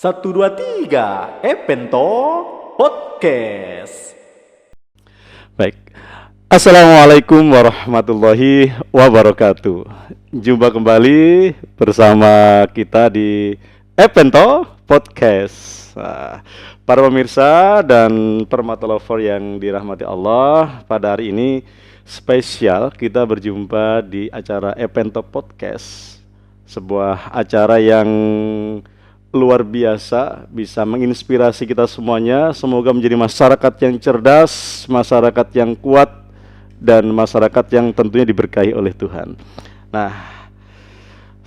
Satu dua tiga, Epento Podcast. Baik, Assalamualaikum warahmatullahi wabarakatuh. Jumpa kembali bersama kita di Epento Podcast. Para pemirsa dan permata lover yang dirahmati Allah, pada hari ini spesial kita berjumpa di acara Epento Podcast, sebuah acara yang luar biasa, bisa menginspirasi kita semuanya. Semoga menjadi masyarakat yang cerdas, masyarakat yang kuat, dan masyarakat yang tentunya diberkahi oleh Tuhan. Nah,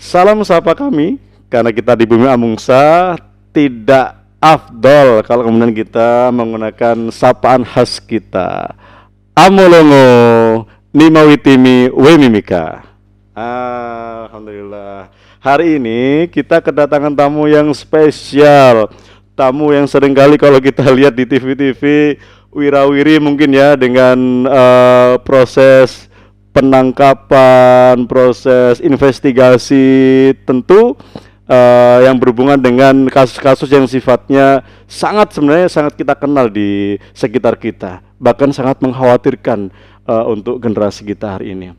salam sapa kami, karena kita di bumi Amungsa tidak afdol kalau kemudian kita menggunakan sapaan khas kita. Amolongo Nimawitimi Wemimika. Alhamdulillah. Hari ini kita kedatangan tamu yang spesial. Tamu yang seringkali kalau kita lihat di TV-TV wirawiri mungkin ya, dengan proses penangkapan, proses investigasi tentu yang berhubungan dengan kasus-kasus yang sifatnya sebenarnya sangat kita kenal di sekitar kita, bahkan sangat mengkhawatirkan untuk generasi kita hari ini.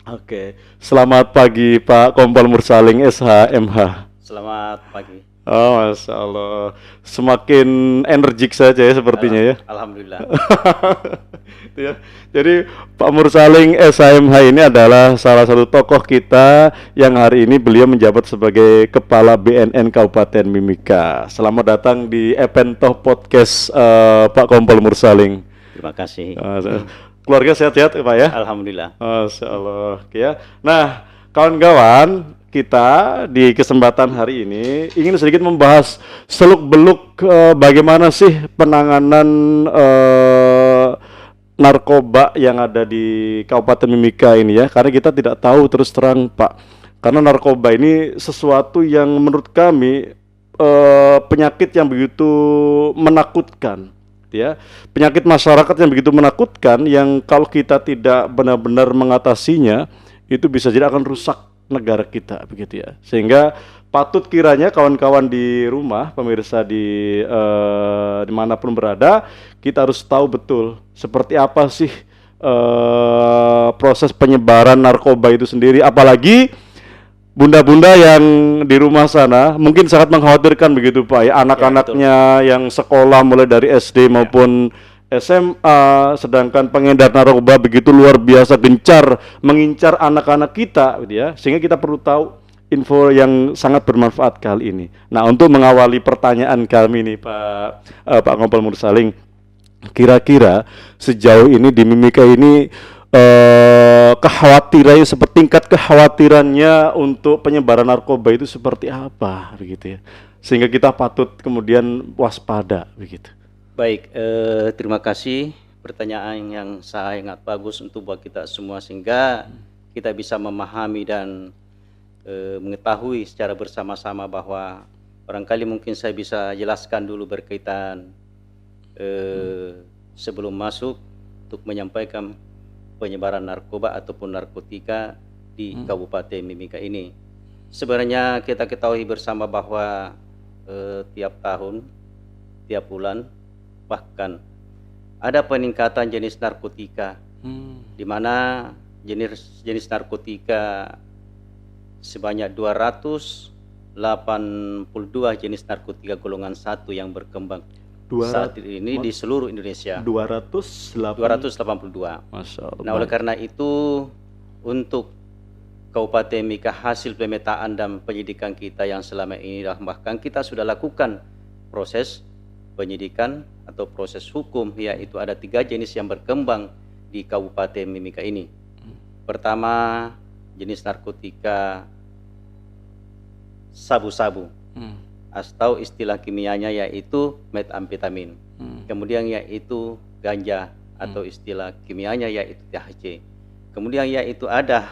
Oke, selamat pagi Pak Kompol Mursaling SH.MH. Selamat pagi. Oh, Masya Allah, semakin energik saja ya sepertinya ya. Alhamdulillah. Ya. Jadi Pak Mursaling SH.MH ini adalah salah satu tokoh kita yang hari ini beliau menjabat sebagai Kepala BNN Kabupaten Mimika. Selamat datang di Epento Podcast, Pak Kompol Mursaling. Terima kasih. Keluarga sehat-sehat Pak ya? Alhamdulillah. Masya Allah ya. Nah, kawan-kawan, kita di kesempatan hari ini ingin sedikit membahas seluk-beluk bagaimana sih penanganan narkoba yang ada di Kabupaten Mimika ini ya. Karena kita tidak tahu terus terang Pak, karena narkoba ini sesuatu yang menurut kami penyakit yang begitu menakutkan ya, penyakit masyarakat yang begitu menakutkan, yang kalau kita tidak benar-benar mengatasinya itu bisa jadi akan rusak negara kita begitu ya. Sehingga patut kiranya kawan-kawan di rumah, pemirsa dimanapun berada, kita harus tahu betul seperti apa sih proses penyebaran narkoba itu sendiri. Apalagi bunda-bunda yang di rumah sana mungkin sangat mengkhawatirkan begitu Pak ya, anak-anaknya yang sekolah mulai dari SD maupun SMA, sedangkan pengedar narkoba begitu luar biasa gencar mengincar anak-anak kita gitu ya, sehingga kita perlu tahu info yang sangat bermanfaat kali ini. Nah, untuk mengawali pertanyaan kami nih Pak Kompol Mursaling, kira-kira sejauh ini di Mimika ini kekhawatirannya, tingkat kekhawatirannya untuk penyebaran narkoba itu seperti apa begitu ya, sehingga kita patut kemudian waspada begitu. Baik, terima kasih, pertanyaan yang sangat bagus untuk buat kita semua, sehingga kita bisa memahami dan mengetahui secara bersama-sama bahwa barangkali mungkin saya bisa jelaskan dulu berkaitan sebelum masuk untuk menyampaikan penyebaran narkoba ataupun narkotika di Kabupaten Mimika ini. Sebenarnya kita ketahui bersama bahwa tiap tahun, tiap bulan, bahkan ada peningkatan jenis narkotika, di mana jenis narkotika sebanyak 282 jenis narkotika golongan 1 yang berkembang saat ini di seluruh Indonesia. 282. Masya Allah. Nah, oleh karena itu, untuk Kabupaten Mimika, hasil pemetaan dan penyidikan kita yang selama ini, bahkan kita sudah lakukan proses penyidikan atau proses hukum, yaitu ada 3 jenis yang berkembang di Kabupaten Mimika ini. Pertama, jenis narkotika sabu-sabu, atau istilah kimianya yaitu metamfetamin. Kemudian yaitu ganja, atau istilah kimianya yaitu THC. Kemudian yaitu ada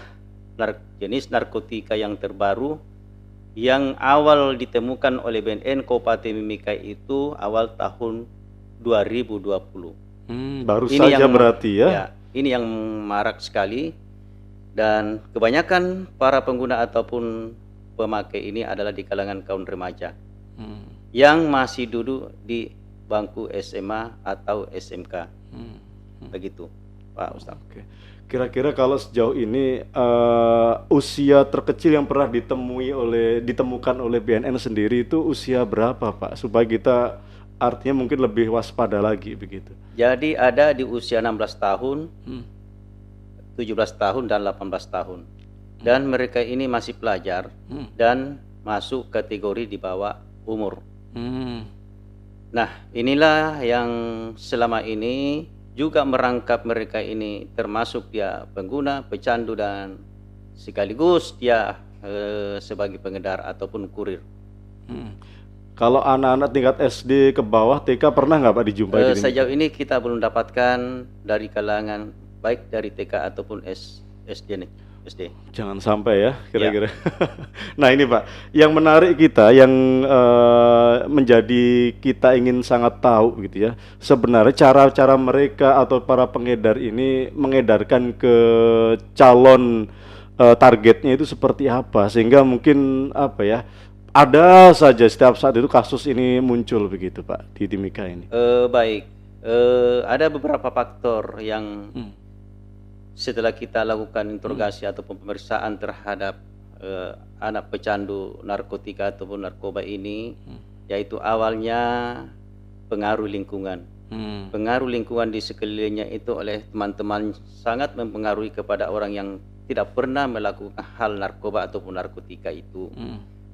jenis narkotika yang terbaru yang awal ditemukan oleh BNN Kabupaten Mimika itu awal tahun 2020. Baru ini saja berarti ya. Ini yang marak sekali, dan kebanyakan para pengguna ataupun pemakai ini adalah di kalangan kaum remaja. yang masih duduk di bangku SMA atau SMK. Begitu, Pak Ustaz. Oke. Kira-kira kalau sejauh ini usia terkecil yang pernah ditemukan oleh BNN sendiri itu usia berapa, Pak? Supaya kita artinya mungkin lebih waspada lagi begitu. Jadi ada di usia 16 tahun, 17 tahun dan 18 tahun. Dan mereka ini masih pelajar dan masuk kategori di bawah umur. Nah, inilah yang selama ini juga merangkap mereka ini termasuk dia pengguna, pecandu dan sekaligus dia sebagai pengedar ataupun kurir. Kalau anak-anak tingkat SD ke bawah TK pernah nggak Pak dijumpai? Sejauh ini kita belum dapatkan dari kalangan baik dari TK ataupun SD. Jangan sampai ya kira-kira. Nah ini Pak, yang menarik kita, yang menjadi kita ingin sangat tahu gitu ya, sebenarnya cara-cara mereka atau para pengedar ini mengedarkan ke calon targetnya itu seperti apa, sehingga mungkin apa ya, ada saja setiap saat itu kasus ini muncul begitu Pak di Timika ini. Baik, ada beberapa faktor yang setelah kita lakukan interogasi ataupun pemeriksaan terhadap anak pecandu narkotika ataupun narkoba ini, yaitu awalnya pengaruh lingkungan. Pengaruh lingkungan di sekelilingnya itu oleh teman-teman sangat mempengaruhi kepada orang yang tidak pernah melakukan hal narkoba ataupun narkotika itu.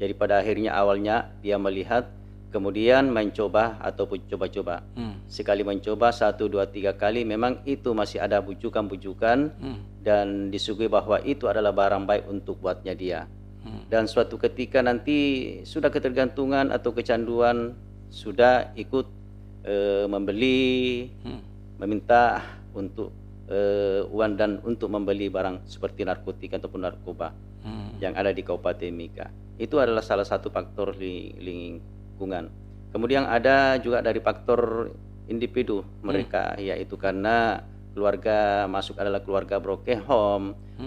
Jadi pada akhirnya awalnya dia melihat, kemudian mencoba ataupun coba-coba. Sekali mencoba 1, 2, 3 kali memang itu masih ada bujukan-bujukan dan disuguhi bahwa itu adalah barang baik untuk buatnya dia. Dan suatu ketika nanti sudah ketergantungan atau kecanduan, sudah ikut membeli, meminta untuk uang dan untuk membeli barang seperti narkotika ataupun narkoba yang ada di Kabupaten Mika. Itu adalah salah satu faktor lingkungan. Kemudian ada juga dari faktor individu mereka, yaitu karena keluarga masuk adalah keluarga broken home,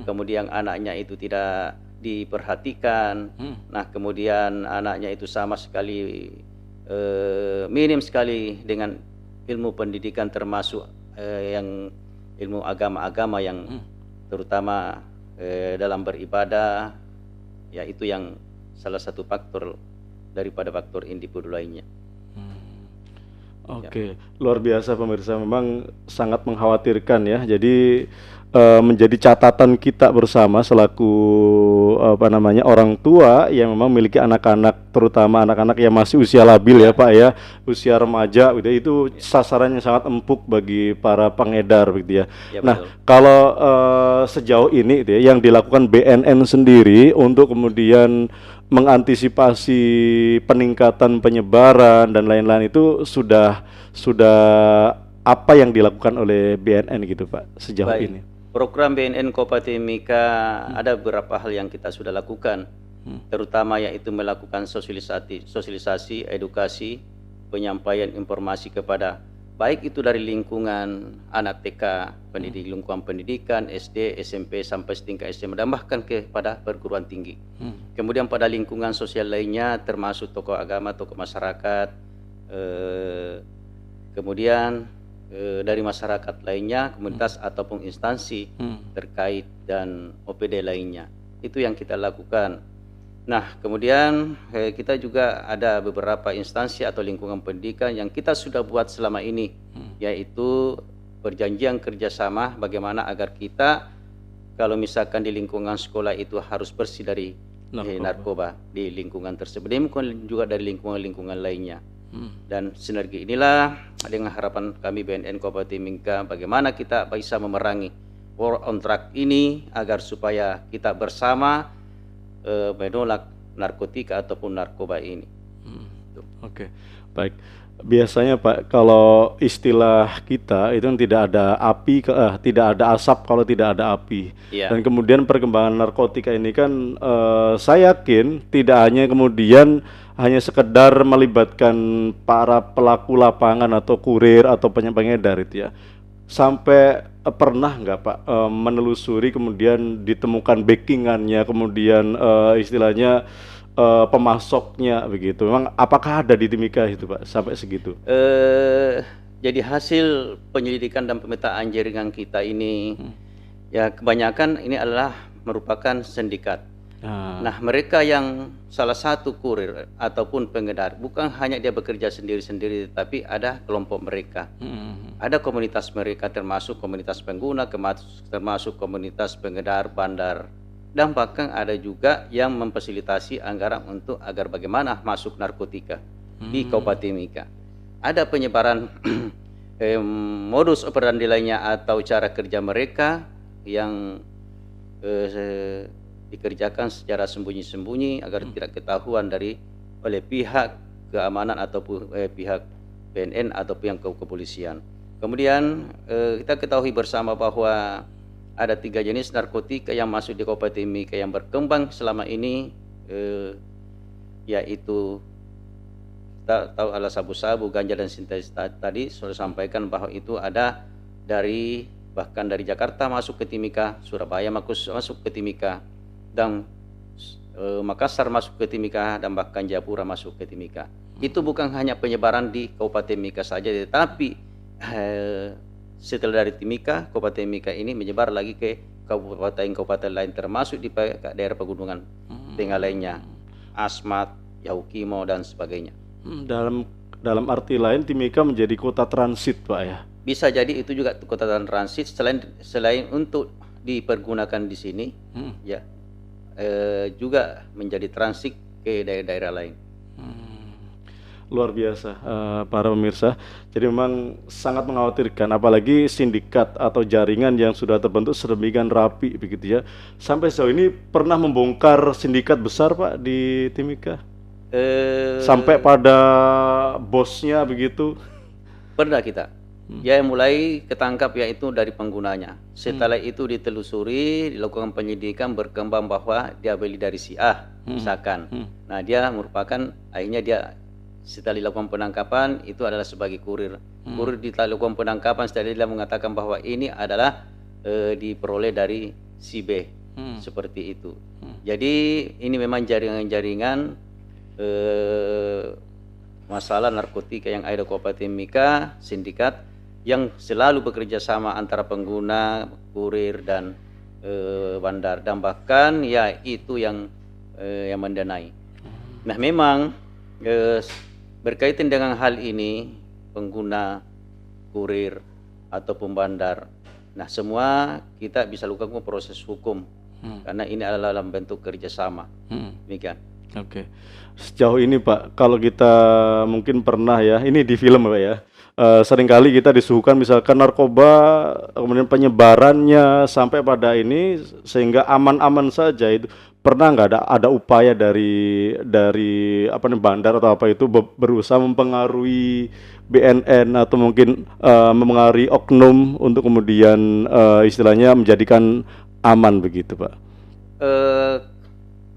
kemudian anaknya itu tidak diperhatikan. Nah, kemudian anaknya itu sama sekali minim sekali dengan ilmu pendidikan, termasuk yang ilmu agama-agama yang terutama dalam beribadah, yaitu yang salah satu faktor daripada faktor individu lainnya. Oke, luar biasa pemirsa, memang sangat mengkhawatirkan ya. Jadi menjadi catatan kita bersama selaku orang tua yang memang memiliki anak-anak, terutama anak-anak yang masih usia labil ya Pak ya, usia remaja gitu, itu sasarannya sangat empuk bagi para pengedar gitu ya. Nah, betul. Kalau sejauh ini gitu ya, yang dilakukan BNN sendiri untuk kemudian mengantisipasi peningkatan penyebaran dan lain-lain itu sudah apa yang dilakukan oleh BNN gitu Pak sejauh ini? Program BNN Kabupaten Mika ada beberapa hal yang kita sudah lakukan, terutama yaitu melakukan sosialisasi, edukasi, penyampaian informasi kepada baik itu dari lingkungan anak TK, lingkungan pendidikan, SD, SMP sampai setingkat SMA, dan bahkan kepada perguruan tinggi. Kemudian pada lingkungan sosial lainnya termasuk tokoh agama, tokoh masyarakat, kemudian dari masyarakat lainnya, komunitas ataupun instansi terkait dan OPD lainnya. Itu yang kita lakukan. Nah, kemudian kita juga ada beberapa instansi atau lingkungan pendidikan yang kita sudah buat selama ini, yaitu perjanjian kerjasama bagaimana agar kita kalau misalkan di lingkungan sekolah itu harus bersih dari narkoba di lingkungan tersebut, demikian juga dari lingkungan-lingkungan lainnya. Dan sinergi inilah dengan harapan kami BNN Kabupaten Mika, bagaimana kita bisa memerangi war on drug ini agar supaya kita bersama menolak narkotika ataupun narkoba ini. Oke, baik. Biasanya Pak, kalau istilah kita itu tidak ada api, tidak ada asap kalau tidak ada api. Dan kemudian perkembangan narkotika ini kan saya yakin tidak hanya kemudian hanya sekedar melibatkan para pelaku lapangan atau kurir atau pengedar itu ya. Sampai pernah nggak Pak menelusuri kemudian ditemukan backingannya, kemudian istilahnya pemasoknya begitu. Memang apakah ada di Timika itu Pak sampai segitu? Jadi hasil penyelidikan dan pemetaan jaringan kita ini, ya kebanyakan ini adalah merupakan sindikat. Nah, mereka yang salah satu kurir ataupun pengedar, bukan hanya dia bekerja sendiri-sendiri, tapi ada kelompok mereka. Ada komunitas mereka, termasuk komunitas pengguna, termasuk komunitas pengedar bandar. Dan bahkan ada juga yang memfasilitasi anggaran untuk agar bagaimana masuk narkotika di Kabupaten Mika. Ada penyebaran modus operandi lainnya atau cara kerja mereka yang dikerjakan secara sembunyi-sembunyi agar tidak ketahuan oleh pihak keamanan ataupun pihak BNN atau pihak kepolisian. Kemudian kita ketahui bersama bahwa ada 3 jenis narkotika yang masuk di Kabupaten Mika yang berkembang selama ini, yaitu kita tahu adalah sabu-sabu, ganja dan sintetis. Tadi sudah sampaikan bahwa itu ada bahkan dari Jakarta masuk ke Timika, Surabaya masuk ke Timika, dan Makassar masuk ke Timika, dan bahkan Jayapura masuk ke Timika. Itu bukan hanya penyebaran di Kabupaten Mika saja, tetapi setelah dari Timika, Kabupaten Mika ini menyebar lagi ke kabupaten-kabupaten lain, termasuk di daerah pegunungan tengah lainnya, Asmat, Yahukimo dan sebagainya. Dalam arti lain Timika menjadi kota transit Pak ya? Bisa jadi itu juga kota transit, selain untuk dipergunakan di sini, ya juga menjadi transit ke daerah-daerah lain. Luar biasa para pemirsa. Jadi memang sangat mengkhawatirkan, apalagi sindikat atau jaringan yang sudah terbentuk sedemikian rapi begitu ya. Sampai sejauh ini pernah membongkar sindikat besar Pak di Timika? Sampai pada bosnya begitu? Pernah kita. Ya mulai ketangkap yaitu dari penggunanya. Setelah itu ditelusuri, dilakukan penyidikan, berkembang bahwa dia beli dari si A, misalkan. Nah dia merupakan, akhirnya dia setelah dilakukan penangkapan itu adalah sebagai kurir. Kurir dilakukan penangkapan, setelah dia mengatakan bahwa ini adalah diperoleh dari si B, seperti itu. Jadi ini memang jaringan-jaringan masalah narkotika yang ada di Kabupaten Mika, sindikat yang selalu bekerja sama antara pengguna, kurir dan bandar, dan bahkan ya itu yang mendanai. Nah memang berkaitan dengan hal ini, pengguna, kurir ataupun bandar, nah semua kita bisa lakukan proses hukum karena ini adalah dalam bentuk kerjasama. Demikian. Oke. Sejauh ini Pak, kalau kita mungkin pernah ya, ini di film Pak ya, seringkali kita disuguhkan misalkan narkoba, kemudian penyebarannya sampai pada ini sehingga aman-aman saja. Itu pernah nggak ada upaya dari apa nih, bandar atau apa itu berusaha mempengaruhi BNN atau mungkin mempengaruhi oknum untuk kemudian istilahnya menjadikan aman begitu Pak?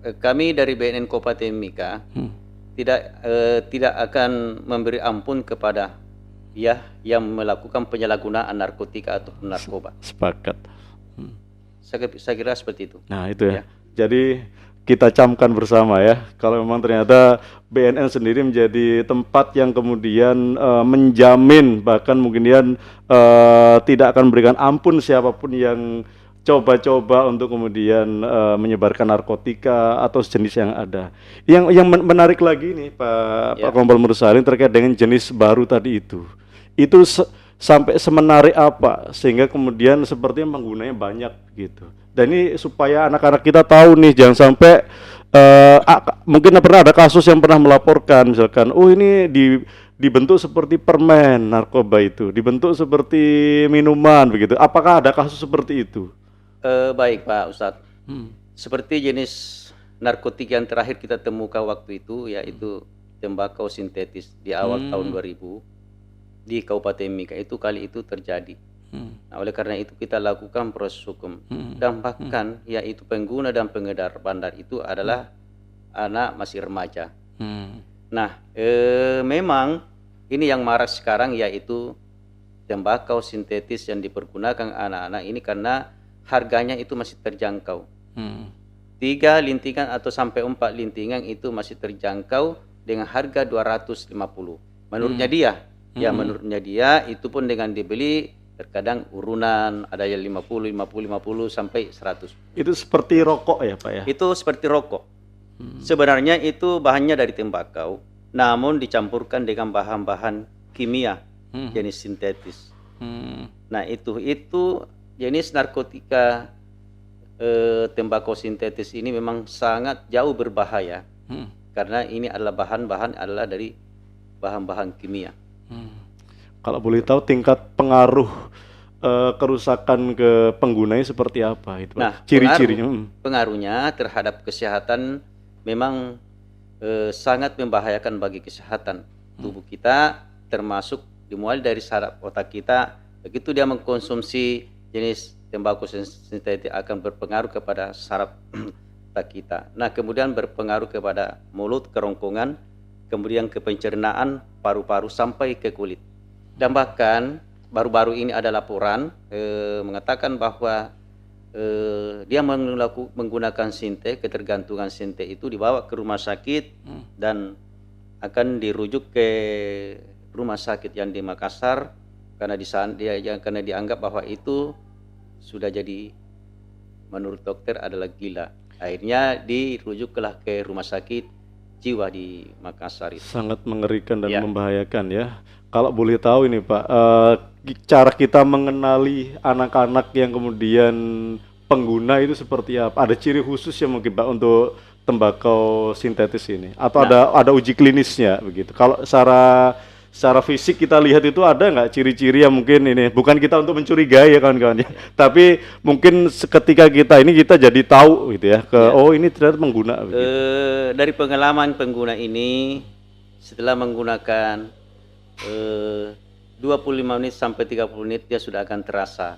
Kami dari BNN Kabupaten Mika tidak akan memberi ampun kepada yang melakukan penyalahgunaan narkotika atau narkoba. Sepakat. Saya kira seperti itu. Nah itu ya. Jadi kita camkan bersama ya, kalau memang ternyata BNN sendiri menjadi tempat yang kemudian menjamin, bahkan mungkin tidak akan memberikan ampun siapapun yang coba-coba untuk kemudian menyebarkan narkotika atau sejenis yang ada. Yang menarik lagi nih Pak Kompol Mursalin terkait dengan jenis baru tadi itu sampai semenarik apa sehingga kemudian sepertinya penggunanya banyak gitu. Dan ini supaya anak-anak kita tahu nih, jangan sampai mungkin pernah ada kasus yang pernah melaporkan misalkan, oh ini dibentuk seperti permen narkoba itu, dibentuk seperti minuman begitu. Apakah ada kasus seperti itu? Baik Pak Ustadz, seperti jenis narkotika yang terakhir kita temukan waktu itu yaitu tembakau sintetis di awal tahun 2000 di Kabupaten Mika, itu kali itu terjadi. Nah, oleh karena itu kita lakukan proses hukum dan bahkan yaitu pengguna dan pengedar bandar itu adalah anak masih remaja. Nah memang ini yang marak sekarang yaitu tembakau sintetis yang dipergunakan anak-anak ini karena harganya itu masih terjangkau. 3 lintingan atau sampai 4 lintingan itu masih terjangkau dengan harga 250. Menurutnya dia, ya menurutnya dia itu pun dengan dibeli terkadang urunan ada yang 50 sampai 100. Itu seperti rokok ya Pak ya? Itu seperti rokok. Sebenarnya itu bahannya dari tembakau, namun dicampurkan dengan bahan-bahan kimia jenis sintetis. Nah itu jenis narkotika tembakau sintetis ini memang sangat jauh berbahaya karena ini adalah bahan-bahan dari bahan-bahan kimia. Kalau boleh tahu tingkat pengaruh kerusakan ke penggunanya seperti apa itu Pak? Nah, Ciri-cirinya. pengaruhnya terhadap kesehatan memang sangat membahayakan bagi kesehatan tubuh kita, termasuk dimulai dari saraf otak kita. Begitu dia mengkonsumsi jenis tembakau sintetik akan berpengaruh kepada saraf otak kita. Nah, kemudian berpengaruh kepada mulut, kerongkongan, kemudian ke pencernaan, paru-paru sampai ke kulit. Dan bahkan baru-baru ini ada laporan mengatakan bahwa dia menggunakan sinte, ketergantungan sinte itu dibawa ke rumah sakit dan akan dirujuk ke rumah sakit yang di Makassar karena karena dianggap bahwa itu sudah jadi menurut dokter adalah gila. Akhirnya dirujuklah ke rumah sakit jiwa di Makassar itu. Sangat mengerikan dan membahayakan ya. Kalau boleh tahu ini Pak, cara kita mengenali anak-anak yang kemudian pengguna itu seperti apa? Ada ciri khusus ya mungkin Pak untuk tembakau sintetis ini? Atau ada uji klinisnya begitu? Kalau secara fisik kita lihat itu ada nggak ciri-ciri yang mungkin ini bukan kita untuk mencurigai ya kawan-kawan ya, tapi mungkin ketika kita jadi tahu gitu ya oh ini ternyata pengguna. Dari pengalaman pengguna ini setelah menggunakan 25 menit sampai 30 menit dia sudah akan terasa.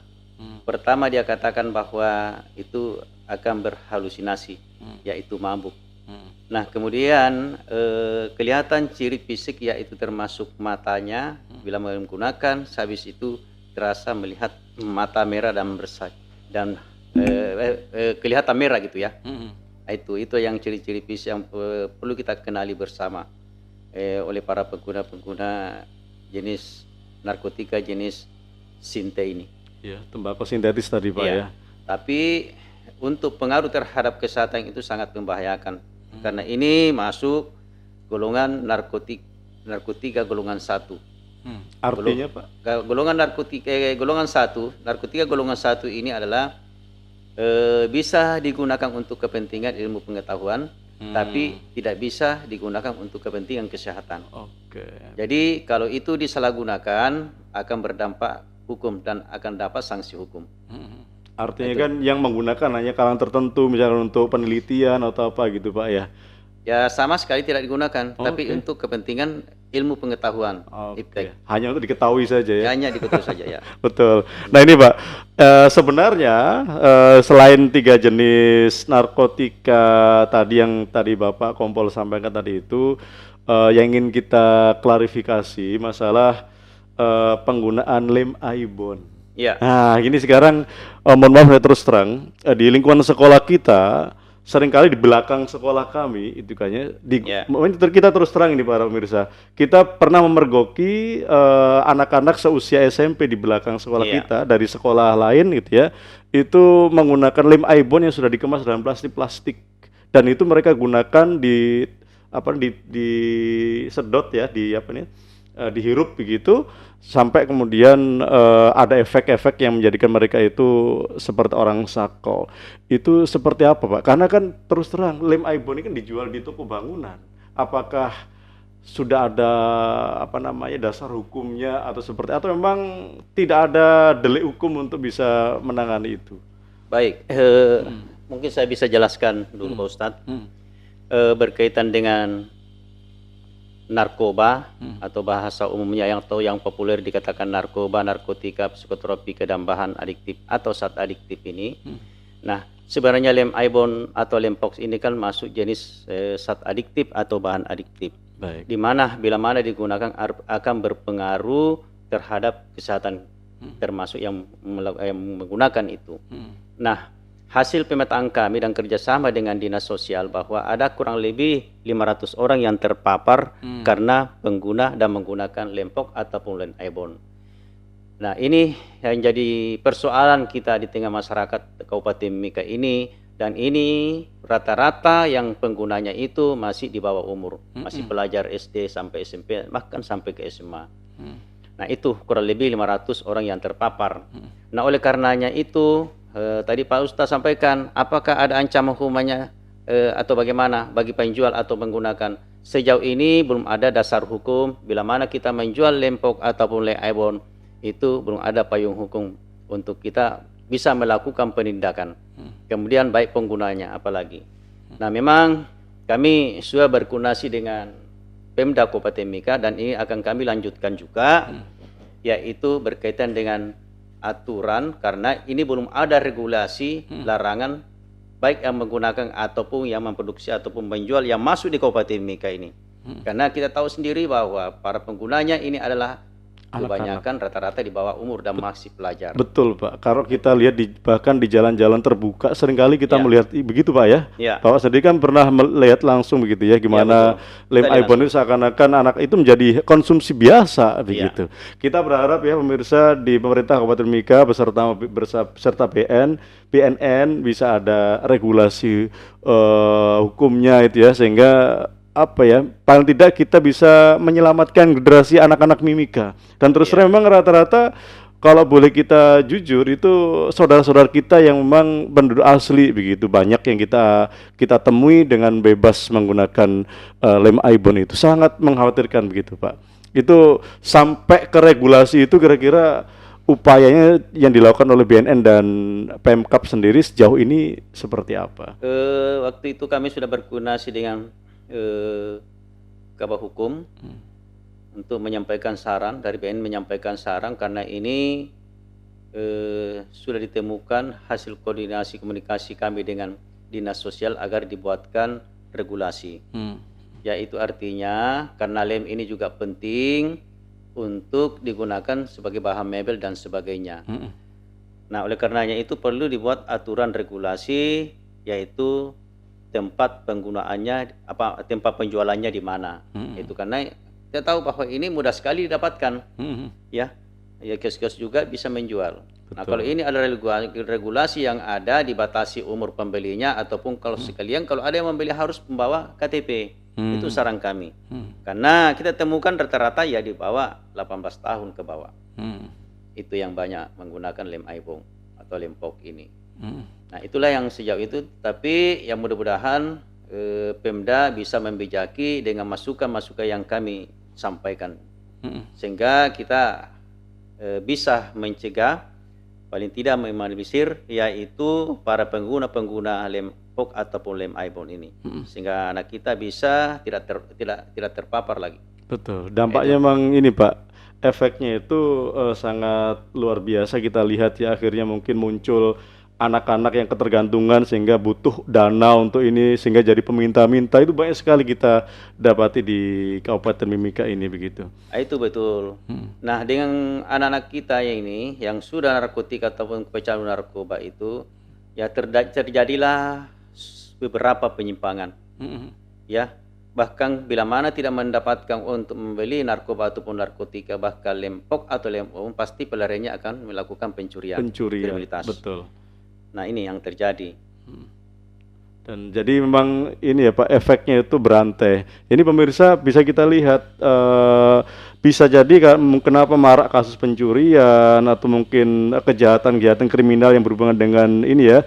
Pertama dia katakan bahwa itu akan berhalusinasi, yaitu mabuk. Nah kemudian kelihatan ciri fisik yaitu termasuk matanya bila menggunakan, habis itu terasa melihat mata merah dan dan kelihatan merah gitu ya. Itu yang ciri-ciri fisik yang perlu kita kenali bersama oleh para pengguna jenis narkotika jenis sinte ini. Ya, tembakau sintetis tadi Pak ya. Tapi untuk pengaruh terhadap kesehatan itu sangat membahayakan. Karena ini masuk golongan narkotika golongan 1. Artinya Pak? Golongan narkotika golongan 1 ini adalah bisa digunakan untuk kepentingan ilmu pengetahuan, tapi tidak bisa digunakan untuk kepentingan kesehatan. Jadi kalau itu disalahgunakan akan berdampak hukum dan akan dapat sanksi hukum. Artinya kan yang menggunakan hanya kalangan tertentu, misalnya untuk penelitian atau apa gitu Pak ya? Ya sama sekali tidak digunakan, tapi untuk kepentingan ilmu pengetahuan. Hanya untuk diketahui saja ya? Hanya diketahui saja ya. Betul. Nah ini Pak, sebenarnya selain 3 jenis narkotika tadi yang tadi Bapak Kompol sampaikan tadi itu, yang ingin kita klarifikasi masalah penggunaan lem Aibon. Ya. Nah, ini sekarang mohon maaf saya terus terang di lingkungan sekolah kita seringkali di belakang sekolah kami itu kayaknya kita terus terang ini para pemirsa, kita pernah memergoki anak-anak seusia SMP di belakang sekolah kita dari sekolah lain gitu ya, itu menggunakan lem Aibon yang sudah dikemas dalam plastik dan itu mereka gunakan di sedot ya, dihirup begitu sampai kemudian ada efek-efek yang menjadikan mereka itu seperti orang sakau. Itu seperti apa Pak? Karena kan terus terang lem Aibon ini kan dijual di toko bangunan. Apakah sudah ada dasar hukumnya atau memang tidak ada delik hukum untuk bisa menangani itu? Baik, mungkin saya bisa jelaskan dulu Pak Ustadz berkaitan dengan narkoba atau bahasa umumnya yang populer dikatakan narkoba, narkotika, psikotropika dan bahan adiktif atau zat adiktif ini. Nah, sebenarnya lem Aibon atau lem Pox ini kan masuk jenis zat adiktif atau bahan adiktif. Di mana bila mana digunakan akan berpengaruh terhadap kesehatan termasuk yang menggunakan itu. Nah, hasil pemetaan kami dan kerjasama dengan Dinas Sosial bahwa ada kurang lebih 500 orang yang terpapar karena pengguna dan menggunakan lempok ataupun lem airborne. Nah, ini yang jadi persoalan kita di tengah masyarakat Kabupaten Mimika ini, dan ini rata-rata yang penggunanya itu masih di bawah umur, masih pelajar SD sampai SMP, bahkan sampai ke SMA. Nah, itu kurang lebih 500 orang yang terpapar. Nah, oleh karenanya itu tadi Pak Ustaz sampaikan, apakah ada ancaman hukumannya atau bagaimana bagi penjual atau menggunakan? Sejauh ini belum ada dasar hukum bila mana kita menjual lempok ataupun lem airborne, itu belum ada payung hukum untuk kita bisa melakukan penindakan. Kemudian baik penggunanya apalagi. Nah, memang kami sudah berkoordinasi dengan Pemda Kabupaten Mimika dan ini akan kami lanjutkan juga, yaitu berkaitan dengan aturan, karena ini belum ada regulasi larangan baik yang menggunakan ataupun yang memproduksi ataupun menjual yang masuk di Kabupaten Mimika ini. Karena kita tahu sendiri bahwa para penggunanya ini adalah kebanyakan rata-rata di bawah umur dan masih pelajar. Betul Pak, kalau kita lihat bahkan di jalan-jalan terbuka seringkali kita melihat begitu Pak ya. Bapak sendiri kan pernah melihat langsung begitu ya, gimana lem airborne itu seakan-akan anak itu menjadi konsumsi biasa begitu. Kita berharap ya pemirsa di pemerintah Kabupaten Mimika beserta BNN bisa ada regulasi hukumnya itu ya, sehingga apa ya, paling tidak kita bisa menyelamatkan generasi anak-anak Mimika. Dan terus terang memang rata-rata kalau boleh kita jujur itu saudara-saudara kita yang memang penduduk asli begitu banyak yang kita temui dengan bebas menggunakan lem airborne, itu sangat mengkhawatirkan begitu Pak. Itu sampai ke regulasi itu kira-kira upayanya yang dilakukan oleh BNN dan Pemkab sendiri sejauh ini seperti apa? Waktu itu kami sudah berkoordinasi dengan Kabak Hukum untuk menyampaikan saran, dari BNN menyampaikan saran, karena ini sudah ditemukan hasil koordinasi komunikasi kami dengan Dinas Sosial agar dibuatkan regulasi. Yaitu artinya karena lem ini juga penting untuk digunakan sebagai bahan mebel dan sebagainya. Nah, oleh karenanya itu perlu dibuat aturan regulasi, yaitu tempat penggunaannya, tempat penjualannya di mana. Itu karena kita tahu bahwa ini mudah sekali didapatkan. Ya kios-kios juga bisa menjual. Betul. Nah, kalau ini ada regulasi yang ada, dibatasi umur pembelinya, ataupun kalau sekalian kalau ada yang membeli harus membawa KTP. Itu saran kami. Karena kita temukan rata-rata ya di bawah 18 tahun ke bawah. Itu yang banyak menggunakan lem airborne atau lempok ini. Nah, itulah yang sejauh itu, tapi yang mudah-mudahan Pemda bisa membijaki dengan masukan-masukan yang kami sampaikan, sehingga kita bisa mencegah, paling tidak meminimalisir, yaitu para pengguna lempok ataupun lem airborne ini, sehingga anak kita bisa tidak terpapar lagi. Betul, dampaknya memang ini Pak, efeknya itu sangat luar biasa. Kita lihat ya, akhirnya mungkin muncul anak-anak yang ketergantungan sehingga butuh dana untuk ini, sehingga jadi peminta-minta. Itu banyak sekali kita dapati di Kabupaten Mimika ini begitu. Itu betul. Nah, dengan anak-anak kita ini yang sudah narkotika ataupun pecandu narkoba itu, ya terjadilah beberapa penyimpangan. Ya, bahkan bila mana tidak mendapatkan untuk membeli narkoba ataupun narkotika, bahkan lempok atau lem umum, pasti pelariannya akan melakukan pencurian. Kriminalitas. Betul. Nah, ini yang terjadi. Dan jadi memang ini ya Pak, efeknya itu berantai. Ini pemirsa bisa kita lihat, bisa jadi kenapa marak kasus pencurian atau mungkin kejahatan kriminal yang berhubungan dengan ini ya,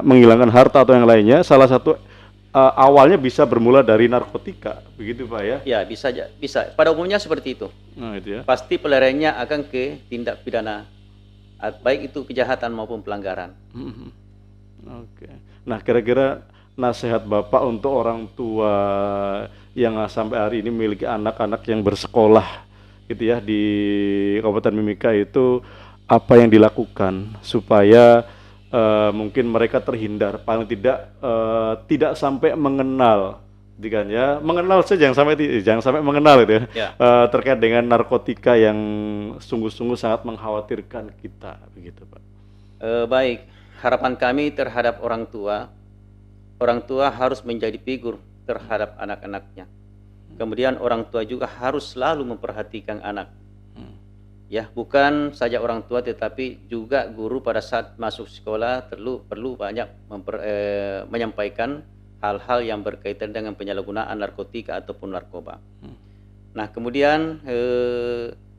menghilangkan harta atau yang lainnya. Salah satu awalnya bisa bermula dari narkotika, begitu Pak ya? Ya, bisa. Pada umumnya seperti itu. Nah, itu ya. Pasti pelariannya akan ke tindak pidana, baik itu kejahatan maupun pelanggaran. Oke. Nah, kira-kira nasihat Bapak untuk orang tua yang sampai hari ini memiliki anak-anak yang bersekolah gitu ya di Kabupaten Mimika, itu apa yang dilakukan supaya mungkin mereka terhindar, paling tidak sampai mengenal, mengenal saja, jangan sampai mengenal gitu ya. Terkait dengan narkotika yang sungguh-sungguh sangat mengkhawatirkan kita begitu Pak. Baik, harapan kami terhadap orang tua harus menjadi figur terhadap anak-anaknya. Kemudian orang tua juga harus selalu memperhatikan anak. Ya, bukan saja orang tua tetapi juga guru pada saat masuk sekolah perlu banyak menyampaikan hal-hal yang berkaitan dengan penyalahgunaan narkotika ataupun narkoba. Nah, kemudian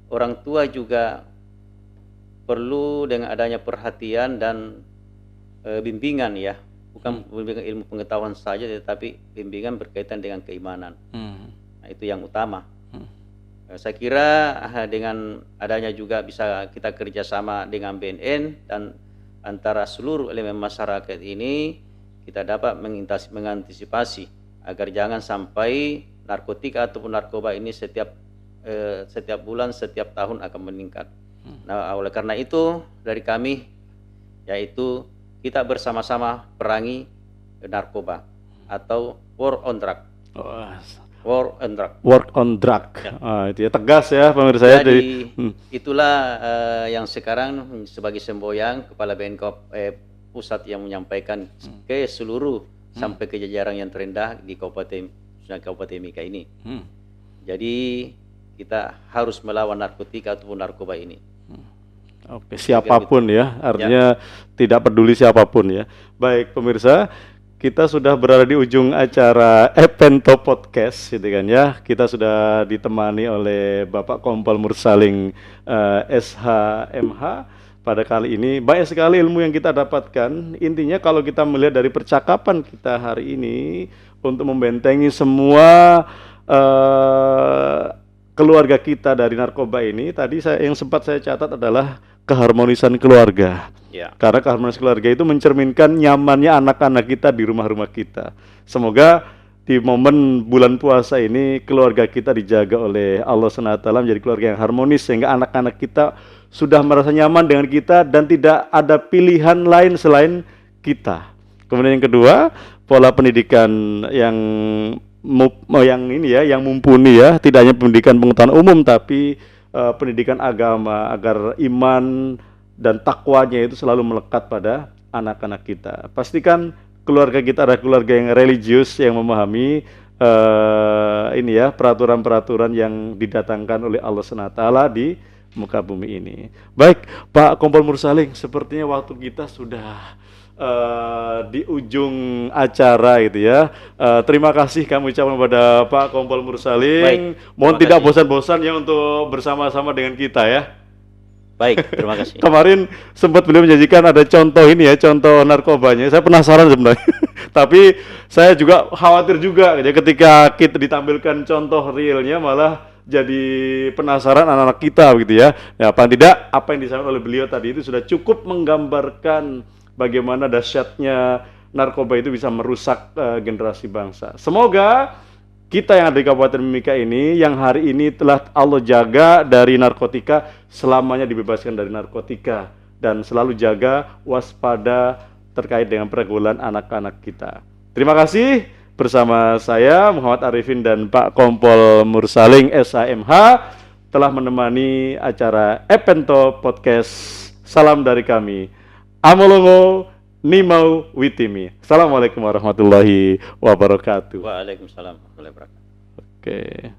orang tua juga perlu dengan adanya perhatian dan bimbingan, ya, bukan bimbingan ilmu pengetahuan saja tetapi bimbingan berkaitan dengan keimanan. Nah, itu yang utama. Saya kira dengan adanya juga bisa kita kerjasama dengan BNN dan antara seluruh elemen masyarakat ini kita dapat mengantisipasi agar jangan sampai narkotika ataupun narkoba ini setiap bulan, setiap tahun akan meningkat. Nah, oleh karena itu dari kami yaitu kita bersama-sama perangi narkoba atau war on drug. War on drug. Work on drug. Ya. Itu ya, tegas ya pemirsa ya. Jadi itulah yang sekarang sebagai semboyan Kepala BNKOP pusat yang menyampaikan ke seluruh sampai ke jajaran yang terendah di Kabupaten Mimika ini. Jadi kita harus melawan narkotika ataupun narkoba ini. Oke, siapapun ya, artinya tidak peduli siapapun ya. Baik pemirsa, kita sudah berada di ujung acara Epento Podcast, gitu kan ya. Kita sudah ditemani oleh Bapak Kompol Mursalim SHMH. Pada kali ini banyak sekali ilmu yang kita dapatkan. Intinya kalau kita melihat dari percakapan kita hari ini untuk membentengi semua keluarga kita dari narkoba ini, tadi yang sempat saya catat adalah keharmonisan keluarga. Ya. Karena keharmonisan keluarga itu mencerminkan nyamannya anak-anak kita di rumah-rumah kita. Semoga di momen bulan puasa ini keluarga kita dijaga oleh Allah SWT menjadi keluarga yang harmonis sehingga anak-anak kita sudah merasa nyaman dengan kita dan tidak ada pilihan lain selain kita. Kemudian yang kedua, pola pendidikan yang mumpuni ya, tidak hanya pendidikan pengetahuan umum tapi pendidikan agama agar iman dan takwanya itu selalu melekat pada anak-anak kita. Pastikan keluarga kita adalah keluarga yang religius, yang memahami peraturan-peraturan yang didatangkan oleh Allah SWT di muka bumi ini. Baik, Pak Kompol Mursalim, sepertinya waktu kita sudah di ujung acara gitu ya. Terima kasih kami ucapkan kepada Pak Kompol Mursalim. Mohon tidak bosan-bosan ya untuk bersama-sama dengan kita ya. Baik, terima kasih. Kemarin sempat beliau menjanjikan ada contoh ini ya, contoh narkobanya. Saya penasaran sebenarnya. Tapi saya juga khawatir juga ya, ketika kita ditampilkan contoh realnya malah jadi penasaran anak-anak kita begitu ya. Ya, paling tidak apa yang disampaikan oleh beliau tadi itu sudah cukup menggambarkan bagaimana dahsyatnya narkoba itu bisa merusak generasi bangsa. Semoga kita yang ada di Kabupaten Mimika ini, yang hari ini telah Allah jaga dari narkotika, selamanya dibebaskan dari narkotika. Dan selalu jaga, waspada terkait dengan pergaulan anak-anak kita. Terima kasih, bersama saya Muhammad Arifin dan Pak Kompol Mursalim SHMH telah menemani acara Epento Podcast. Salam dari kami. Amolongo Nimau Witimi. Assalamualaikum warahmatullahi wabarakatuh. Waalaikumsalam warahmatullahi wabarakatuh. Oke.